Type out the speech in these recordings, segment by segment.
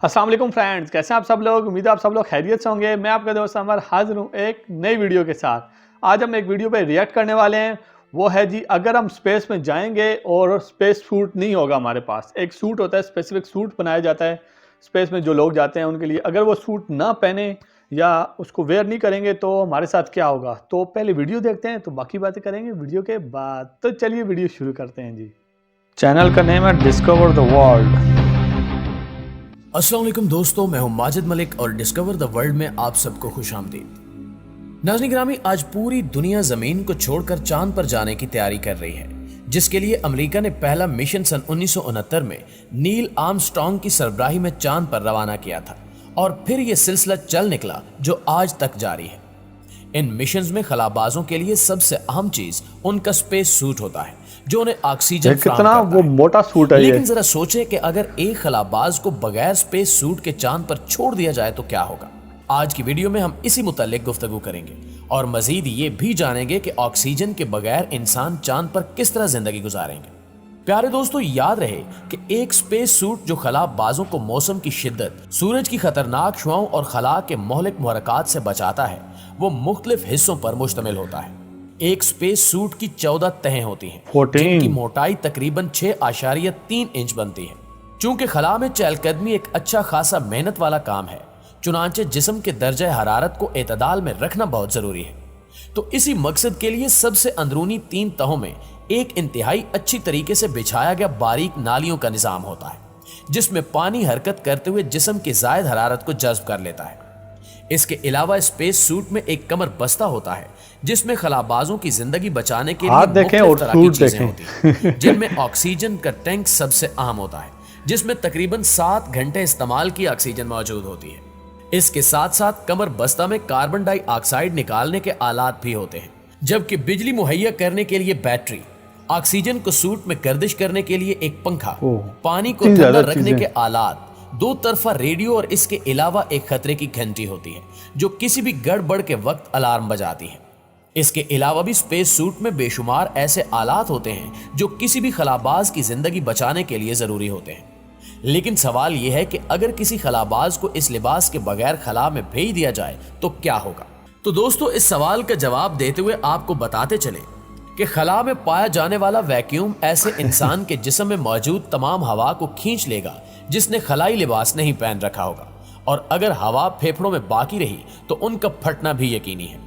अस्सलाम वालेकुम फ्रेंड्स, कैसे हैं आप सब लोग। उम्मीद है आप सब लोग खैरियत से होंगे। मैं आपका दोस्त अमर हाजिर हूँ एक नई वीडियो के साथ। आज हम एक वीडियो पे रिएक्ट करने वाले हैं। वो है जी, अगर हम स्पेस में जाएंगे और स्पेस सूट नहीं होगा हमारे पास। एक सूट होता है, स्पेसिफिक सूट बनाया जाता है स्पेस में जो लोग जाते हैं उनके लिए। अगर वो सूट ना पहने या उसको वेयर नहीं करेंगे तो हमारे साथ क्या होगा। तो पहले वीडियो देखते हैं, तो बाकी बातें करेंगे वीडियो के बाद। तो चलिए वीडियो शुरू करते हैं जी। चैनल का नेम है डिस्कवर द वर्ल्ड। अस्सलाम वालेकुम दोस्तों, मैं हूं माजिद मलिक और डिस्कवर द वर्ल्ड में आप सबको खुशामदीद। नाज़रीन गिरामी, आज पूरी दुनिया जमीन को छोड़कर चांद पर जाने की तैयारी कर रही है, जिसके लिए अमेरिका ने पहला मिशन सन 1969 में नील आर्मस्ट्रांग की सरबराही में चांद पर रवाना किया था और फिर यह सिलसिला चल निकला जो आज तक जारी है। इन मिशंस में खलाबाजों के लिए सबसे अहम चीज उनका स्पेस सूट होता है जो उन्हें ऑक्सीजन कितना वो मोटा सूट है। लेकिन जरा सोचे कि अगर एक खलाबाज को बगैर स्पेस सूट के चांद पर छोड़ दिया जाए तो क्या होगा। आज की वीडियो में हम इसी मुतालिक गुफ्तगू करेंगे और मजीद ये भी जानेंगे कि ऑक्सीजन के बगैर इंसान चांद पर किस तरह जिंदगी गुजारेंगे। प्यारे दोस्तों, याद रहे कि एक स्पेस सूट जो खलाबाजों को मौसम की शिद्दत, सूरज की खतरनाक शुआओं और खला के मोहलिक मुहरकात से बचाता है, वो मुख्तलिफ हिस्सों पर मुश्तमिल होता है। एक स्पेस सूट की 14 तहें होती हैं, जिनकी मोटाई तकरीबन 6.3 इंच बनती है। चूंकि खला में चहलकदमी एक अच्छा खासा मेहनत वाला काम है, चुनांचे जिस्म के दर्जा हरारत को एतदाल में रखना बहुत जरूरी है। तो इसी मकसद के लिए सबसे अंदरूनी 3 तहों में एक इंतहाई अच्छी तरीके से बिछाया गया बारीक नालियों का निजाम होता है, जिसमें पानी हरकत करते हुए जिस्म की जायद हरारत को जज्ब कर लेता है। इसके अलावा स्पेस सूट में एक कमर बस्ता होता है, जिसमें खलाबाजों की जिंदगी बचाने के लिए मुख्तलिफ तरह की चीजें होती हैं, जिनमें ऑक्सीजन का टैंक सबसे अहम होता है, जिसमें तकरीबन 7 घंटे इस्तेमाल की ऑक्सीजन मौजूद होती है। इसके साथ साथ कमर बस्ता में कार्बन डाइऑक्साइड निकालने के आलात भी होते हैं, जबकि बिजली मुहैया करने के लिए बैटरी, ऑक्सीजन को सूट में गर्दिश करने के लिए एक पंखा, पानी को ठंडा रखने के आलात, 2 तरफा रेडियो और इसके अलावा एक खतरे की घंटी होती है जो किसी भी गड़बड़ के वक्त अलार्म बजाती है। इसके अलावा भी स्पेस सूट में बेशुमार ऐसे आलात होते हैं जो किसी भी खलाबाज की जिंदगी बचाने के लिए जरूरी होते हैं। लेकिन सवाल यह है कि अगर किसी खलाबाज को इस लिबास के बगैर खला में भेज दिया जाए तो क्या होगा। तो दोस्तों, इस सवाल का जवाब देते हुए आपको बताते चले कि खला में पाया जाने वाला वैक्यूम ऐसे इंसान के जिस्म में मौजूद तमाम हवा को खींच लेगा जिसने खलाई लिबास नहीं पहन रखा होगा, और अगर हवा फेफड़ों में बाकी रही तो उनका फटना भी यकीनी है,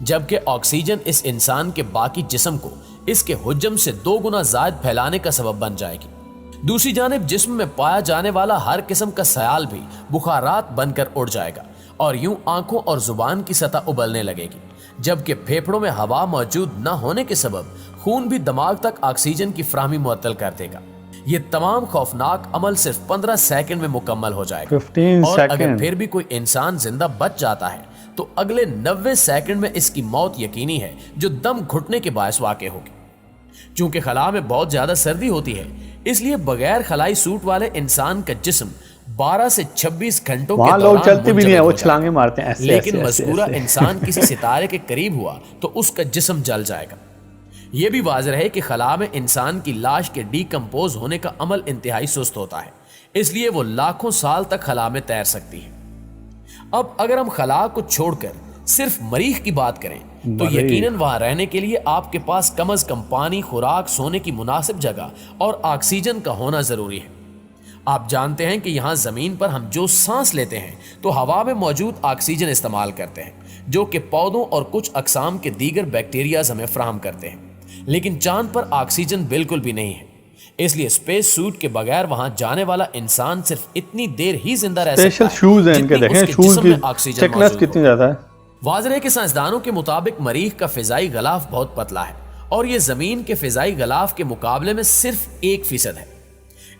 जबकि ऑक्सीजन इस इंसान के बाकी जिस्म को इसके हुज्जम से 2 गुना ज्यादा फैलाने का सबब बन जाएगी। दूसरी जानिब जिस्म में पाया जाने वाला हर किस्म का सयाल भी बुखारात बनकर उड़ जाएगा और यूं आंखों और जुबान की सतह उबलने लगेगी, जबकि फेफड़ों में हवा मौजूद न होने के सबब खून भी दिमाग तक ऑक्सीजन की फ्राहमी मुअत्तल कर देगा। ये तमाम खौफनाक अमल सिर्फ 15 सेकंड में मुकम्मल हो जाएगा। 15 और सेकंड। अगर फिर भी कोई इंसान जिंदा बच जाता है तो अगले 90 सेकंड में इसकी मौत यकीनी है, जो दम घुटने के बायस वाक़े होगी। चूंकि खला में बहुत ज्यादा सर्दी होती है, इसलिए बगैर खलाई सूट वाले इंसान का जिस्म 12 से 26 घंटों के लोग चलते भी नहीं है, वो छलांगे मारते हैं ऐसे। लेकिन मज़कूरा इंसान किसी सितारे के करीब हुआ तो उसका जिस्म जल जाएगा। यह भी वाज़ेह है कि खला में इंसान की लाश के डीकम्पोज होने का अमल इंतहाई सुस्त होता है, इसलिए वो लाखों साल तक खला में तैर सकती है। अब अगर हम खला को छोड़कर सिर्फ मरीख की बात करें तो यकीनन वहां रहने के लिए आपके पास कम अज कम पानी, खुराक, सोने की मुनासिब जगह और ऑक्सीजन का होना जरूरी है। आप जानते हैं कि यहाँ जमीन पर हम जो सांस लेते हैं तो हवा में मौजूद ऑक्सीजन इस्तेमाल करते हैं, जो कि पौधों और कुछ अकसाम के दीगर बैक्टीरियाज हमें फराहम करते हैं। लेकिन चांद पर ऑक्सीजन बिल्कुल भी नहीं है, इसलिए स्पेस सूट के बगैर वहां जाने वाला इंसान सिर्फ इतनी देर ही जिंदा रह सकता है शूज हैं इनके, देखें शूज की थिकनेस कितनी ज्यादा है। वाज़ेह है कि साइंसदानों के मुताबिक मरीख का फिजाई गलाफ बहुत पतला है और यह जमीन के फिजाई गलाफ के मुकाबले में सिर्फ 1% है।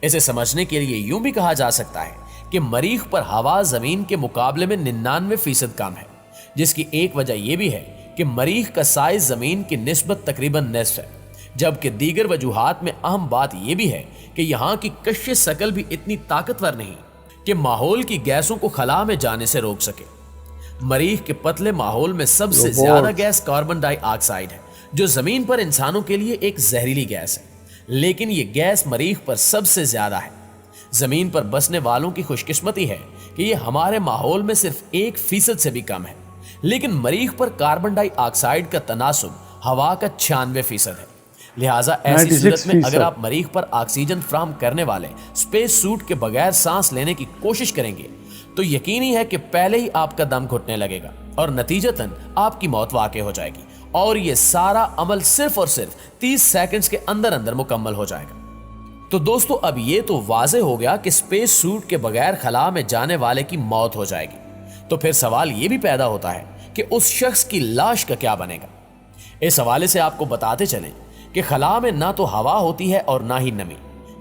इसे समझने के लिए यूं भी कहा जा सकता है कि मरीख पर हवा जमीन के मुकाबले में 99% कम है, जिसकी एक वजह यह भी है कि मरीख का साइज जमीन की निस्बत तकरीबन निस्फ है, जबकि दीगर वजूहात में अहम बात यह भी है कि यहाँ की कश्श शकल भी इतनी ताकतवर नहीं कि माहौल की गैसों को खला में जाने से रोक सके। मरीख के पतले माहौल में सबसे ज्यादा गैस कार्बन डाइऑक्साइड है, जो जमीन पर इंसानों के लिए एक जहरीली गैस है, लेकिन ये गैस मरीख पर सबसे ज्यादा है। زمین پر بسنے والوں کی خوش قسمتی ہے کہ یہ ہمارے ماحول میں صرف 1% سے بھی کم ہے، لیکن مریخ پر کاربن ڈائی آکسائیڈ کا تناسب ہوا کا 96% ہے۔ لہٰذا ایسی صورت میں اگر آپ مریخ پر آکسیجن فراہم کرنے والے اسپیس سوٹ کے بغیر سانس لینے کی کوشش کریں گے تو یقینی ہے کہ پہلے ہی آپ کا دم گھٹنے لگے گا اور نتیجتاً آپ کی موت واقع ہو جائے گی، اور یہ سارا عمل صرف اور صرف 30 سیکنڈز کے اندر اندر مکمل ہو جائے گا۔ تو دوستو، اب یہ تو واضح ہو گیا کہ اسپیس سوٹ کے بغیر خلا میں جانے والے کی موت ہو جائے گی، تو پھر سوال یہ بھی پیدا ہوتا ہے کہ اس شخص کی لاش کا کیا بنے گا۔ اس حوالے سے آپ کو بتاتے چلیں کہ خلا میں نہ تو ہوا ہوتی ہے اور نہ ہی نمی،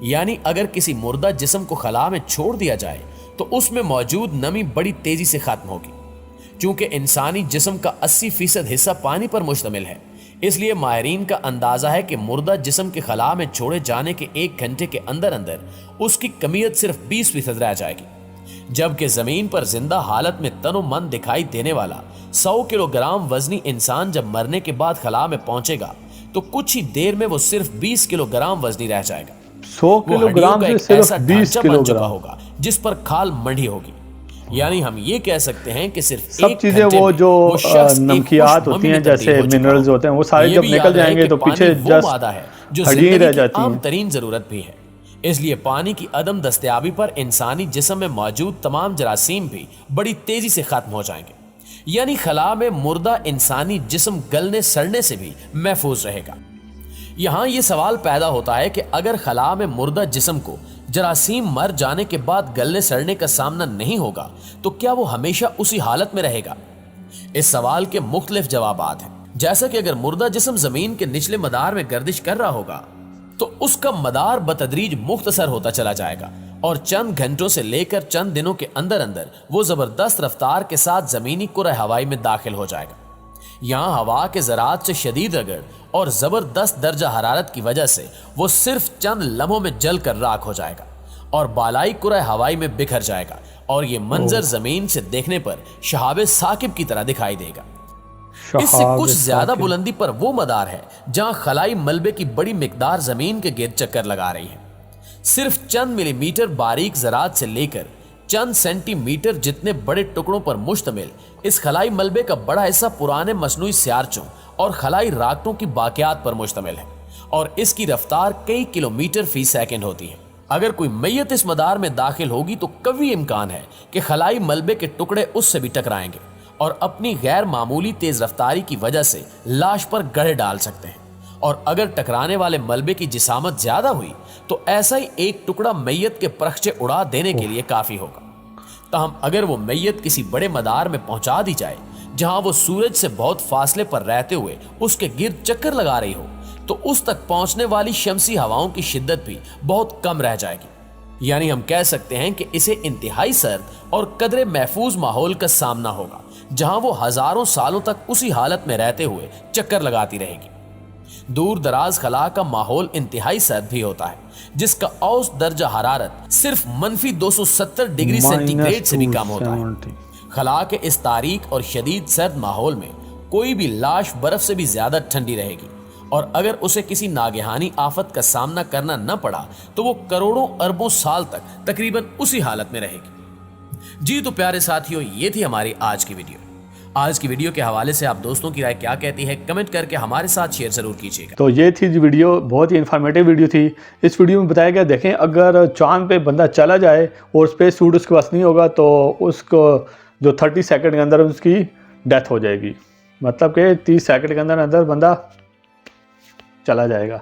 یعنی اگر کسی مردہ جسم کو خلا میں چھوڑ دیا جائے تو اس میں موجود نمی بڑی تیزی سے ختم ہوگی۔ چونکہ انسانی جسم کا 80% حصہ پانی پر مشتمل ہے، اس لیے ماہرین کا اندازہ ہے کہ مردہ جسم کے خلا میں چھوڑے جانے کے 1 گھنٹے کے اندر اندر اس کی کمیت صرف 20% رہ جائے گی، جبکہ زمین پر زندہ حالت میں تن و من دکھائی دینے والا 100 کلو گرام وزنی انسان جب مرنے کے بعد خلا میں پہنچے گا تو کچھ ہی دیر میں وہ صرف 20 کلو گرام وزنی رہ جائے گا۔ 100 کلو گرام سے صرف 20 کلو گرام ہوگا جس پر کھال منڈی ہوگی، یعنی ہم یہ کہہ سکتے ہیں کہ صرف سب چیزیں وہ جو نمکیات ہوتی ہیں جیسے منرلز ہوتے ہیں وہ سارے جب نکل جائیں گے تو پیچھے جسٹ ہڈیاں رہ جاتی ہیں۔ عام ترین ضرورت بھی ہے، اس لیے پانی کی عدم دستیابی پر انسانی جسم میں موجود تمام جراثیم بھی بڑی تیزی سے ختم ہو جائیں گے، یعنی خلا میں مردہ انسانی جسم گلنے سڑنے سے بھی محفوظ رہے گا۔ یہاں یہ سوال پیدا ہوتا ہے کہ اگر خلا میں مردہ جسم کو جراثیم مر جانے کے بعد گلنے سڑنے کا سامنا نہیں ہوگا تو کیا وہ ہمیشہ اسی حالت میں رہے گا؟ اس سوال کے مختلف جوابات ہیں، جیسا کہ اگر مردہ جسم زمین کے نچلے مدار میں گردش کر رہا ہوگا تو اس کا مدار بتدریج مختصر ہوتا چلا جائے گا اور چند گھنٹوں سے لے کر چند دنوں کے اندر اندر وہ زبردست رفتار کے ساتھ زمینی کرۂ ہوائی میں داخل ہو جائے گا۔ یہاں ہوا کے ذرات سے شدید رگڑ اور زبردست درجہ حرارت کی وجہ سے وہ صرف چند لمحوں میں جل کر راکھ ہو جائے گا اور بالائی کرۂ ہوائی میں بکھر جائے گا، اور یہ منظر زمین سے دیکھنے پر شہاب ثاقب کی طرح دکھائی دے گا۔ اس سے کچھ زیادہ بلندی پر وہ مدار ہے جہاں خلائی ملبے کی بڑی مقدار زمین کے گرد چکر لگا رہی ہے۔ صرف چند ملی میٹر باریک ذرات سے لے کر چند سینٹی میٹر جتنے بڑے ٹکڑوں پر مشتمل اس خلائی ملبے کا بڑا حصہ پرانے مصنوعی سیارچوں اور خلائی راکٹوں کی باقیات پر مشتمل ہے، اور اس کی رفتار کئی کلومیٹر فی سیکنڈ ہوتی ہے۔ اگر کوئی میت اس مدار میں داخل ہوگی تو قوی امکان ہے کہ خلائی ملبے کے ٹکڑے اس سے بھی ٹکرائیں گے اور اپنی غیر معمولی تیز رفتاری کی وجہ سے لاش پر گڑھے ڈال سکتے ہیں، اور اگر ٹکرانے والے ملبے کی جسامت زیادہ ہوئی تو ایسا ہی ایک ٹکڑا میت کے پرخچے اڑا دینے کے لیے کافی ہوگا۔ تاہم اگر وہ میت کسی بڑے مدار میں پہنچا دی جائے جہاں وہ سورج سے بہت فاصلے پر رہتے ہوئے اس کے گرد چکر لگا رہی ہو تو اس تک پہنچنے والی شمسی ہواؤں کی شدت بھی بہت کم رہ جائے گی، یعنی ہم کہہ سکتے ہیں کہ اسے انتہائی سرد اور قدرے محفوظ ماحول کا سامنا ہوگا جہاں وہ ہزاروں سالوں تک اسی حالت میں رہتے ہوئے چکر لگاتی رہے گی۔ دور دراز خلا کا ماحول انتہائی سرد بھی ہوتا ہے، جس کا اوسط درجہ حرارت صرف -270 ڈگری سینٹی گریڈ سے بھی کم ہوتا ہے۔ خلا کے اس تاریک اور شدید سرد ماحول میں کوئی بھی لاش برف سے بھی زیادہ ٹھنڈی رہے گی، اور اگر اسے کسی ناگہانی آفت کا سامنا کرنا نہ پڑا تو وہ کروڑوں اربوں سال تک تقریباً اسی حالت میں رہے گی۔ جی تو پیارے ساتھیوں، یہ تھی ہماری آج کی ویڈیو۔ آج کی ویڈیو کے حوالے سے آپ دوستوں کی رائے کیا کہتی ہے کمنٹ کر کے ہمارے ساتھ شیئر ضرور کیجیے گا۔ تو یہ تھی جو ویڈیو، بہت ہی انفارمیٹیو ویڈیو تھی۔ اس ویڈیو میں بتایا گیا، دیکھیں اگر چاند پہ بندہ چلا جائے اور اسپیس سوٹ اس کے پاس نہیں ہوگا تو اس کو جو 30 سیکنڈ کے اندر اس کی ڈیتھ ہو جائے گی، مطلب کہ 30 سیکنڈ کے اندر بندہ چلا جائے گا۔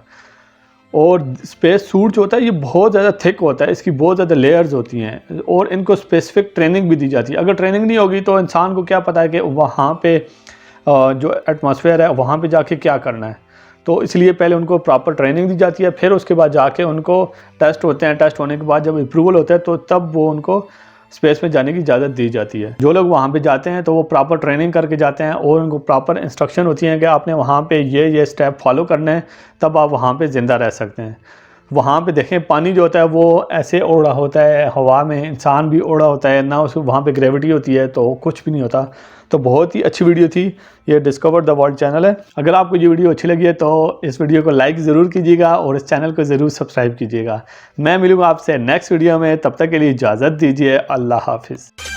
اور اسپیس سوٹ جو ہوتا ہے یہ بہت زیادہ تھک ہوتا ہے، اس کی بہت زیادہ لیئرز ہوتی ہیں اور ان کو اسپیسیفک ٹریننگ بھی دی جاتی ہے۔ اگر ٹریننگ نہیں ہوگی تو انسان کو کیا پتہ ہے کہ وہاں پہ جو ایٹماسفیئر ہے وہاں پہ جا کے کیا کرنا ہے، تو اس لیے پہلے ان کو پراپر ٹریننگ دی جاتی ہے، پھر اس کے بعد جا کے ان کو ٹیسٹ ہوتے ہیں، ٹیسٹ ہونے کے بعد جب اپروول ہوتا ہے تو تب وہ ان کو اسپیس میں جانے کی اجازت دی جاتی ہے۔ جو لوگ وہاں پہ جاتے ہیں تو وہ پراپر ٹریننگ کر کے جاتے ہیں اور ان کو پراپر انسٹرکشن ہوتی ہیں کہ آپ نے وہاں پہ یہ اسٹیپ فالو کرنے ہیں، تب آپ وہاں پہ زندہ رہ سکتے ہیں۔ وہاں پہ دیکھیں پانی جو ہوتا ہے وہ ایسے اڑا ہوتا ہے ہوا میں، انسان بھی اڑا ہوتا ہے، نہ اس وہاں پہ گریوٹی ہوتی ہے تو کچھ بھی نہیں ہوتا. تو بہت ہی اچھی ویڈیو تھی. یہ ڈسکور دا ورلڈ چینل ہے. اگر آپ کو یہ ویڈیو اچھی لگی ہے تو اس ویڈیو کو لائک ضرور کیجیے گا اور اس چینل کو ضرور سبسکرائب کیجیے گا. میں ملوں گا آپ سے نیکسٹ ویڈیو میں، تب تک کے لیے اجازت دیجیے. اللہ حافظ.